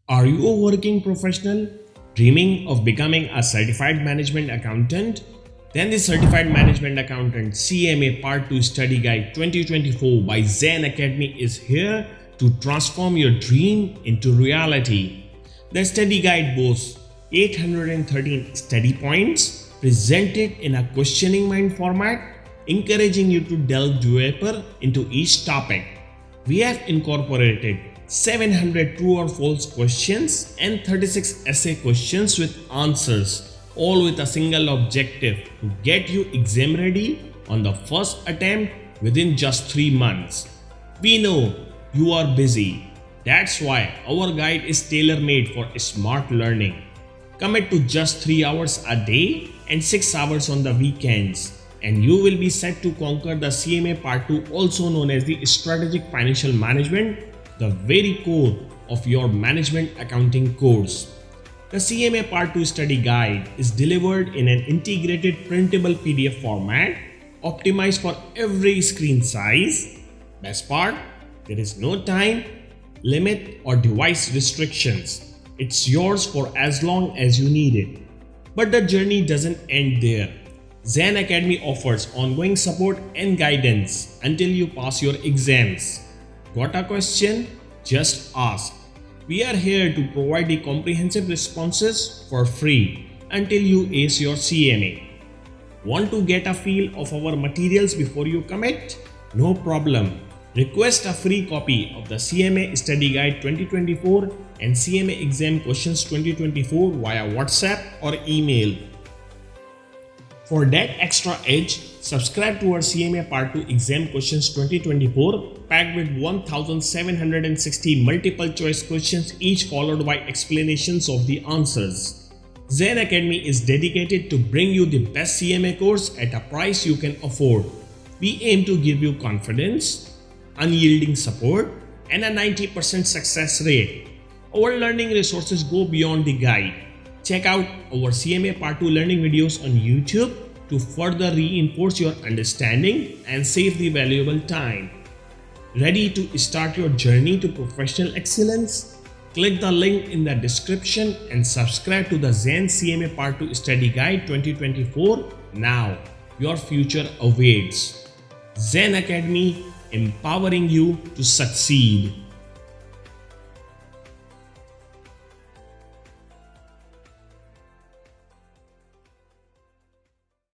Are you a working professional dreaming of becoming a certified management accountant? Then the Certified Management Accountant CMA Part 2 Study Guide 2024 by Zain Academy is here to transform your dream into reality. The study guide boasts 813 study points presented in a questioning mind format, encouraging you to delve deeper into each topic. We have incorporated 700 true or false questions and 36 essay questions with answers, all with a single objective to get you exam ready on the first attempt within just 3 months. We know you are busy. That's why our guide is tailor-made for smart learning. Commit to just 3 hours a day and 6 hours on the weekends, and you will be set to conquer the CMA Part 2, also known as the Strategic Financial Management, the very core of your management accounting course. The CMA Part 2 study guide is delivered in an integrated printable PDF format, optimized for every screen size. Best part, there is no time limit or device restrictions. It's yours for as long as you need it. But the journey doesn't end there. Zain Academy offers ongoing support and guidance until you pass your exams. Got a question? Just ask. We are here to provide the comprehensive responses for free until you ace your CMA. Want to get a feel of our materials before you commit? No problem. Request a free copy of the CMA Study Guide 2024 and CMA Exam Questions 2024 via WhatsApp or email. For that extra edge, subscribe to our CMA Part 2 Exam Questions 2024 packed with 1760 multiple choice questions, each followed by explanations of the answers. Zain Academy is dedicated to bring you the best CMA course at a price you can afford. We aim to give you confidence, unyielding support, and a 90% success rate. Our learning resources go beyond the guide. Check out our CMA Part 2 learning videos on YouTube to further reinforce your understanding and save the valuable time. Ready to start your journey to professional excellence? Click the link in the description and subscribe to the Zain CMA Part 2 Study Guide 2024 now. Your future awaits. Zain Academy, empowering you to succeed.